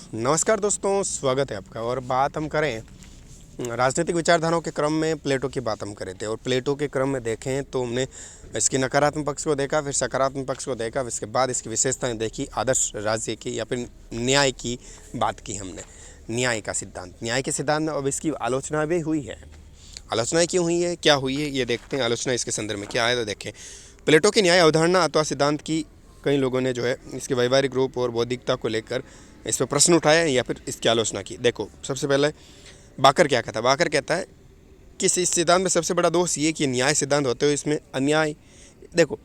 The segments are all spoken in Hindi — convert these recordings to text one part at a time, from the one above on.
नमस्कार दोस्तों, स्वागत है आपका। और बात हम करें राजनीतिक विचारधाराओं के क्रम में प्लेटो की बात हम करे थे। और प्लेटो के क्रम में देखें तो हमने इसकी नकारात्मक पक्ष को देखा, फिर सकारात्मक पक्ष को देखा, फिर इसके बाद इसकी विशेषताएं देखी, आदर्श राज्य की या फिर न्याय की बात की हमने। न्याय का सिद्धांत, न्याय के सिद्धांत में अब इसकी आलोचना भी हुई है। आलोचनाएं क्यों हुई है, क्या हुई है, ये देखते हैं। आलोचना इसके संदर्भ में क्या है तो देखें। प्लेटो की न्याय अवधारणा अथवा सिद्धांत की कई लोगों ने जो है इसके व्यवहारिक रूप और बौद्धिकता को लेकर इस पर प्रश्न उठाया या फिर इसकी आलोचना की। देखो, सबसे पहले बाकर क्या कहता है। बाकर कहता है कि इस सिद्धांत में सबसे बड़ा दोष ये कि न्याय सिद्धांत होते हुए इसमें अन्याय। देखो,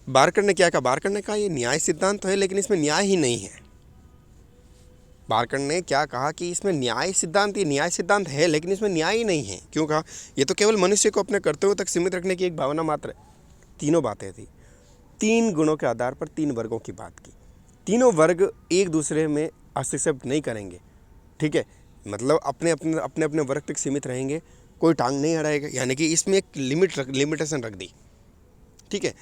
बारकर ने क्या कहा, बारकर ने कहा ये न्याय सिद्धांत तो है लेकिन इसमें न्याय ही नहीं है। बारकर ने क्या कहा कि इसमें न्याय सिद्धांत, ये न्याय सिद्धांत है लेकिन इसमें न्याय ही नहीं है। क्यों कहा, ये तो केवल मनुष्य को अपने कर्तव्यों तक सीमित रखने की एक भावना मात्र है। तीनों बातें थी, 3 गुणों के आधार पर 3 वर्गों की बात की। तीनों वर्ग एक दूसरे में हस्तक्षेप नहीं करेंगे, ठीक है, मतलब अपने अपने अपने अपने वर्ग तक सीमित रहेंगे, कोई टांग नहीं अड़ाएगा। यानी कि इसमें एक लिमिटेशन रख दी, ठीक है।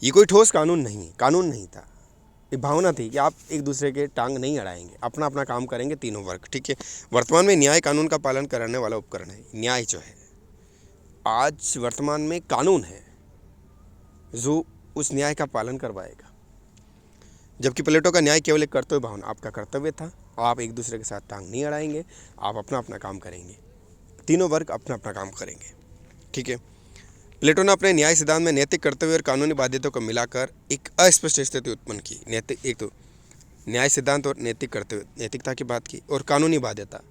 ये कोई ठोस कानून नहीं था, ये भावना थी कि आप एक दूसरे के टांग नहीं अड़ाएंगे, अपना अपना काम करेंगे तीनों वर्ग, ठीक है। वर्तमान में न्याय कानून का पालन कराने वाला उपकरण है। न्याय जो है आज वर्तमान में कानून है जो उस न्याय का पालन करवाएगा। जबकि प्लेटो का न्याय केवल एक कर्तव्य भावना, आपका कर्तव्य था, आप एक दूसरे के साथ टांग नहीं अड़ाएंगे, आप अपना अपना काम करेंगे, तीनों वर्ग अपना अपना काम करेंगे, ठीक है। प्लेटो ने अपने न्याय सिद्धांत में नैतिक कर्तव्य और कानूनी बाध्यता को मिलाकर एक अस्पष्ट स्थिति उत्पन्न की। नैतिक, एक तो न्याय सिद्धांत और नैतिक कर्तव्य, नैतिकता की बात की, और कानूनी बाध्यता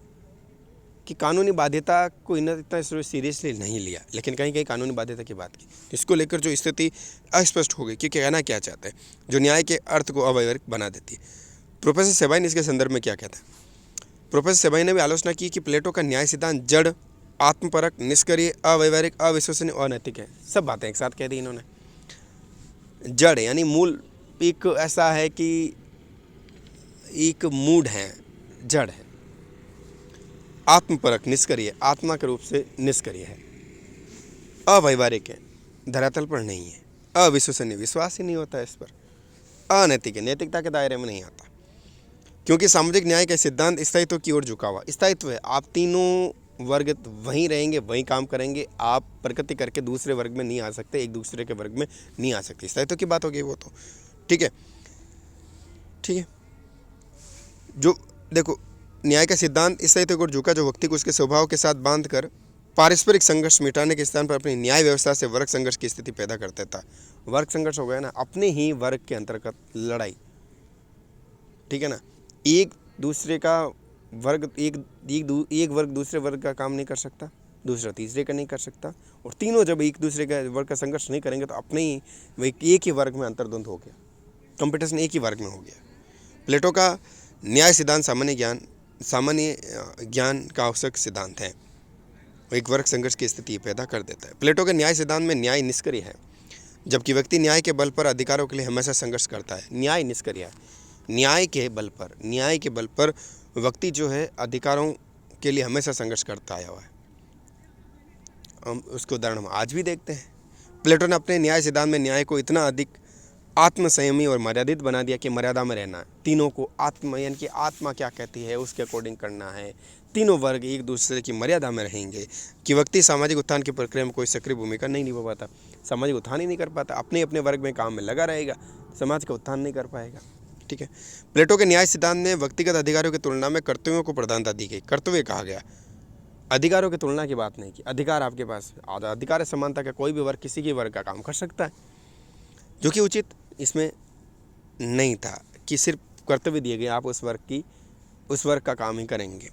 कि कानूनी बाध्यता को इतना सीरियसली नहीं लिया, लेकिन कहीं कहीं कानूनी बाध्यता की बात की। इसको लेकर जो स्थिति अस्पष्ट हो गई कि कहना क्या चाहते हैं, जो न्याय के अर्थ को अव्यवहारिक बना देती है। प्रोफेसर सेबाइन इसके संदर्भ में क्या कहता है। प्रोफेसर सेबाइन ने भी आलोचना की कि प्लेटो का न्याय सिद्धांत जड़, आत्मपरक, निष्क्रिय, अव्यवहारिक, अविश्वसनीय, अनैतिक है। सब बातें एक साथ कह दी इन्होंने। जड़ यानी मूल, एक ऐसा है कि एक मूड है, जड़ है। आत्मपरक, निष्क्रिय, आत्मा के रूप से निष्क्रिय है। अव्यवहारिक है, धरातल पर नहीं है। अविश्वसनीय, विश्वास ही नहीं होता इस पर। अनैतिक है, नैतिकता के दायरे में नहीं आता। क्योंकि सामाजिक न्याय का सिद्धांत स्थायित्व की ओर झुका हुआ। स्थायित्व है, आप तीनों वर्ग वहीं रहेंगे, वहीं काम करेंगे, आप प्रगति करके दूसरे वर्ग में नहीं आ सकते, एक दूसरे के वर्ग में नहीं आ सकते। स्थायित्व की बात होगी वो तो, ठीक है, ठीक है। जो देखो, न्याय का सिद्धांत इस तरह को झुका जो व्यक्ति को उसके स्वभाव के साथ बांधकर पारस्परिक संघर्ष मिटाने के स्थान पर अपनी न्याय व्यवस्था से वर्ग संघर्ष की स्थिति पैदा कर देता। वर्ग संघर्ष हो गया ना, अपने ही वर्ग के अंतर्गत लड़ाई, ठीक है ना। एक दूसरे का वर्ग, एक वर्ग दूसरे वर्ग का काम नहीं कर सकता, दूसरा तीसरे का नहीं कर सकता, और तीनों जब एक दूसरे का वर्ग का संघर्ष नहीं करेंगे तो अपने ही एक ही वर्ग में अंतर्द्वंद हो गया, कंपटीशन एक ही वर्ग में हो गया। प्लेटो का न्याय सिद्धांत सामान्य ज्ञान का आवश्यक सिद्धांत है, एक वर्ग संघर्ष की स्थिति पैदा कर देता है। प्लेटो के न्याय सिद्धांत में न्याय निष्क्रिय है, जबकि व्यक्ति न्याय के बल पर अधिकारों के लिए हमेशा संघर्ष करता है। न्याय निष्क्रिय है, न्याय के बल पर व्यक्ति जो है अधिकारों के लिए हमेशा संघर्ष करता आया हुआ है। हम उसके उदाहरण हम आज भी देखते हैं। प्लेटो ने अपने न्याय सिद्धांत में न्याय को इतना अधिक आत्मसंयमी और मर्यादित बना दिया कि मर्यादा में रहना है। तीनों को यानी कि आत्मा क्या कहती है उसके अकॉर्डिंग करना है। तीनों वर्ग एक दूसरे की मर्यादा में रहेंगे कि व्यक्ति सामाजिक उत्थान की प्रक्रिया में कोई सक्रिय भूमिका नहीं निभा पाता, सामाजिक उत्थान ही नहीं कर पाता, अपने अपने वर्ग में काम में लगा रहेगा, समाज का उत्थान नहीं कर पाएगा, ठीक है। प्लेटो के न्याय सिद्धांत में व्यक्तिगत अधिकारों की तुलना में कर्तव्यों को प्रधानता दी गई। कर्तव्य कहा गया, अधिकारों की तुलना की बात नहीं की। अधिकार आपके पास, अधिकार समानता का, कोई भी वर्ग किसी के वर्ग का काम कर सकता है, जो कि उचित इसमें नहीं था कि सिर्फ कर्तव्य दिए गए, आप उस वर्ग का काम ही करेंगे।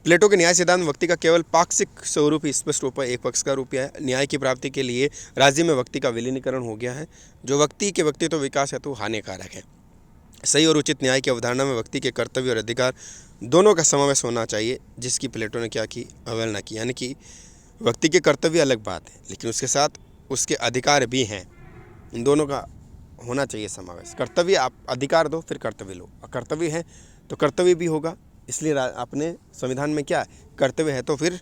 प्लेटो के न्याय सिद्धांत व्यक्ति का केवल पाक्षिक स्वरूप ही स्पष्ट रूप एक पक्ष का रूप है। न्याय की प्राप्ति के लिए राज्य में व्यक्ति का विलीनीकरण हो गया है, जो व्यक्ति के व्यक्तित्व विकास हेतु हानिकारक है। सही और उचित न्याय की अवधारणा में व्यक्ति के कर्तव्य और अधिकार दोनों का समावेश होना चाहिए, जिसकी प्लेटो ने क्या की, अवहेलना की। यानी कि व्यक्ति के कर्तव्य अलग बात है, लेकिन उसके साथ उसके अधिकार भी हैं, इन दोनों का होना चाहिए समावेश। कर्तव्य आप अधिकार दो, फिर कर्तव्य लो, कर्तव्य है तो कर्तव्य भी होगा। इसलिए अपने संविधान में क्या कर्तव्य है तो फिर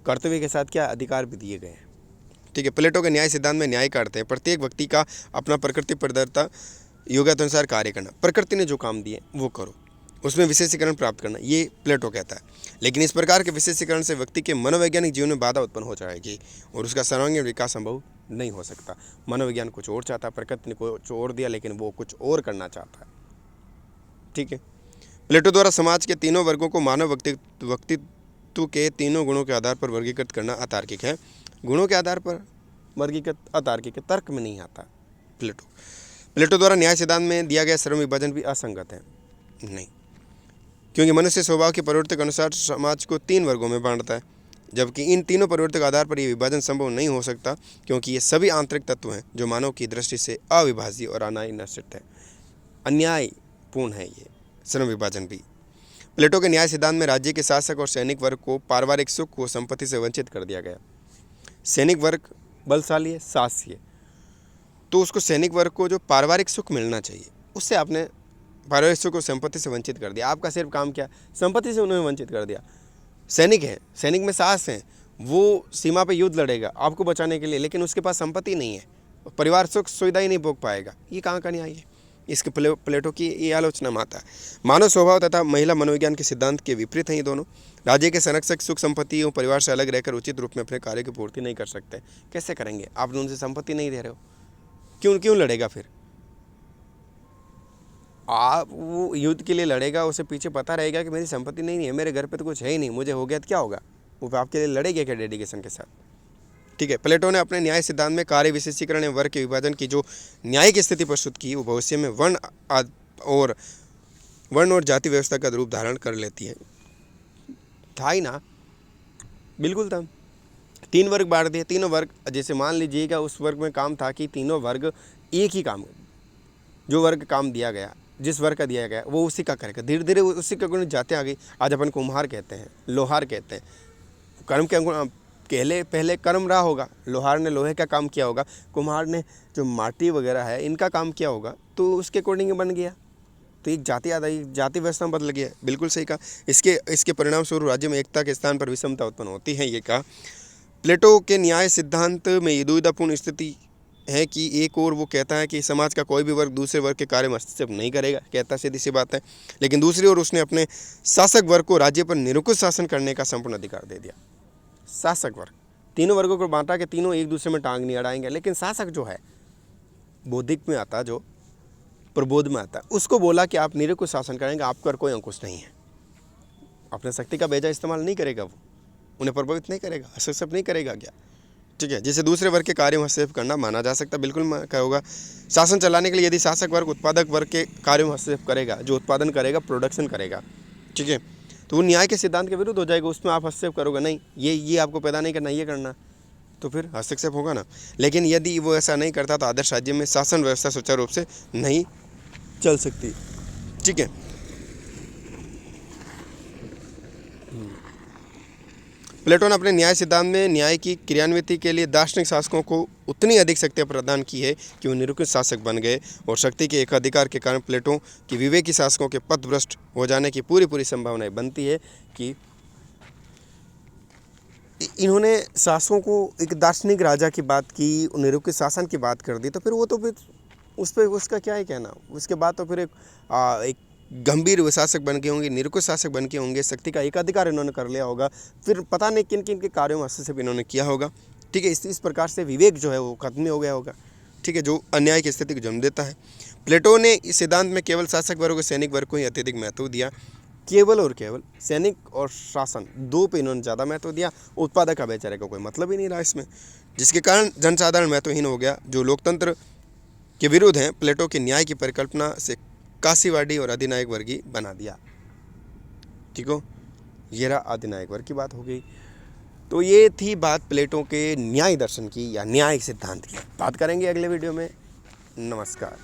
कर्तव्य के साथ क्या अधिकार भी दिए गए हैं, ठीक है। प्लेटो के न्याय सिद्धांत में न्याय का अर्थ है प्रत्येक व्यक्ति का अपना प्रकृति प्रदत्ता योगानुसार कार्य करना, प्रकृति ने जो काम दिए वो करो, उसमें विशेषीकरण प्राप्त करना, ये प्लेटो कहता है। लेकिन इस प्रकार के विशेषीकरण से व्यक्ति के मनोवैज्ञानिक जीवन में बाधा उत्पन्न हो जाएगी और उसका सर्वांगीण विकास संभव नहीं हो सकता। मनोविज्ञान कुछ और चाहता है, प्रकृति ने कुछ और दिया, लेकिन वो कुछ और करना चाहता है। ठीक है। प्लेटो द्वारा समाज के तीनों वर्गों को मानव व्यक्तित्व के तीनों गुणों के आधार पर वर्गीकृत करना अतार्किक है। गुणों के आधार पर वर्गीकृत अतार्किक है, तर्क में नहीं आता। प्लेटो द्वारा न्याय सिद्धांत में दिया गया श्रम विभाजन भी असंगत है, नहीं, क्योंकि मनुष्य स्वभाव के प्रवृत्ति के अनुसार समाज को 3 वर्गों में बांटता है, जबकि इन तीनों प्रवृत्ति के आधार पर यह विभाजन संभव नहीं हो सकता, क्योंकि ये सभी आंतरिक तत्व हैं जो मानव की दृष्टि से अविभाज्य और अनायासित है। अन्यायपूर्ण है ये श्रम विभाजन भी। प्लेटो के न्याय सिद्धांत में राज्य के शासक और सैनिक वर्ग को पारिवारिक सुख को संपत्ति से वंचित कर दिया गया। सैनिक वर्ग बलशाली है, साहसी है, तो उसको सैनिक वर्ग को जो पारिवारिक सुख मिलना चाहिए उससे आपने पारिवारिक सुख को संपत्ति से वंचित कर दिया। आपका सिर्फ काम क्या, संपत्ति से उन्होंने वंचित कर दिया। सैनिक है, सैनिक में साहस है, वो सीमा पे युद्ध लड़ेगा आपको बचाने के लिए, लेकिन उसके पास संपत्ति नहीं है, परिवार सुख सुविधा ही नहीं भोग पाएगा। ये कहाँ का न्याय है? इसके प्लेटो की ये आलोचना में आता है। मानव स्वभाव तथा महिला मनोविज्ञान के सिद्धांत के विपरीत हैं ये दोनों। राज्य के संरक्षक सुख संपत्ति एवं परिवार से अलग रहकर उचित रूप में अपने कार्य की पूर्ति नहीं कर सकते। कैसे करेंगे? आप उनसे संपत्ति नहीं दे रहे हो, क्यों लड़ेगा फिर? आप वो युद्ध के लिए लड़ेगा, उसे पीछे पता रहेगा कि मेरी संपत्ति नहीं है, मेरे घर पे तो कुछ है ही नहीं, मुझे हो गया तो क्या होगा? वो आपके लिए लड़ेगा क्या डेडिकेशन के साथ? ठीक है। प्लेटो ने अपने न्याय सिद्धांत में कार्य विशेषीकरण एवं वर्ग के विभाजन की जो न्यायिक स्थिति प्रस्तुत की वो भविष्य में वर्ण और जाति व्यवस्था का रूप धारण कर लेती है। था ही ना, बिल्कुल था। 3 वर्ग बांट दिए, तीनों वर्ग, जैसे मान लीजिएगा उस वर्ग में काम था कि तीनों वर्ग एक ही काम, जो वर्ग काम दिया गया, जिस वर्ग का दिया गया वो उसी का करेगा। धीरे धीरे उसी के गुण जाते आ गई। आज अपन कुम्हार कहते हैं, लोहार कहते हैं। कर्म के पहले कर्म रहा होगा, लोहार ने लोहे का काम किया होगा, कुम्हार ने जो माटी वगैरह है इनका काम किया होगा, तो उसके अकॉर्डिंग बन गया। तो एक जाति व्यवस्था में बदल गया। बिल्कुल सही कहा। इसके परिणाम स्वरूप राज्य में एकता के स्थान पर विषमता उत्पन्न होती है। ये कहा। प्लेटो के न्याय सिद्धांत में ये दुविधापूर्ण स्थिति है कि एक और वो कहता है कि समाज का कोई भी वर्ग दूसरे वर्ग के कार्य में हस्तक्षेप नहीं करेगा, कहता सीधी सी बात है। लेकिन दूसरी ओर उसने अपने शासक वर्ग को राज्य पर निरंकुश शासन करने का संपूर्ण अधिकार दे दिया। शासक वर्ग, तीनों वर्गों को बांटा के तीनों एक दूसरे में टांग नहीं अड़ाएंगे, लेकिन शासक जो है बौद्धिक में आता, जो प्रबोध में आता, उसको बोला कि आप निरंकुश शासन करेंगे, आप पर कोई अंकुश नहीं है। अपने शक्ति का बेजा इस्तेमाल नहीं करेगा, वो उन्हें प्रभावित नहीं करेगा, हस्तक्षेप नहीं करेगा। क्या? ठीक है। जिसे दूसरे वर्ग के कार्य में हस्तक्षेप करना माना जा सकता, बिल्कुल क्या होगा। शासन चलाने के लिए यदि शासक वर्ग उत्पादक वर्ग के कार्यों में हस्तक्षेप करेगा, जो उत्पादन करेगा, प्रोडक्शन करेगा, ठीक है, तो वो न्याय के सिद्धांत के विरुद्ध हो जाएगा। उसमें आप हस्तक्षेप करोगे, नहीं ये आपको पैदा नहीं करना, ये करना, तो फिर हस्तक्षेप होगा ना। लेकिन यदि वो ऐसा नहीं करता तो आदर्श राज्य में शासन व्यवस्था सुचारू रूप से नहीं चल सकती। ठीक है। प्लेटो ने अपने न्याय सिद्धांत में न्याय की क्रियान्विति के लिए दार्शनिक शासकों को उतनी अधिक शक्तियाँ प्रदान की है कि वो निरंकुश शासक बन गए, और शक्ति के एकाधिकार के कारण प्लेटो की विवेकी शासकों के पथभ्रष्ट हो जाने की पूरी संभावनाएं बनती है कि इन्होंने शासकों को एक दार्शनिक राजा की बात की, निरंकुश शासन की बात कर दी, तो फिर वो तो फिर उस पर उसका क्या ही कहना। उसके बाद तो फिर एक गंभीर शासक बन के होंगे, निरंकुश शासक बन के होंगे, शक्ति का एकाधिकार इन्होंने कर लिया होगा, फिर पता नहीं किन किन के कार्यों में हस्तक्षेप इन्होंने किया होगा। ठीक है। इस प्रकार से विवेक जो है वो खत्म हो गया होगा। ठीक है, जो अन्याय की स्थिति को जन्म देता है। प्लेटो ने इस सिद्धांत में केवल शासक वर्ग और सैनिक वर्ग को ही अत्यधिक महत्व दिया। केवल और केवल सैनिक और शासन दो पे इन्होंने ज़्यादा महत्व दिया। उत्पादक का बेचारे का कोई मतलब ही नहीं रहा इसमें, जिसके कारण जनसाधारण महत्वहीन हो गया। जो लोकतंत्र के विरुद्ध हैं, प्लेटो के न्याय की परिकल्पना से काशीवाड़ी और अधिनायक वर्गी बना दिया। ठीक हो, ये रहा अधिनायक वर्ग की बात हो गई। तो ये थी बात प्लेटो के न्याय दर्शन की या न्याय सिद्धांत की। बात करेंगे अगले वीडियो में। नमस्कार।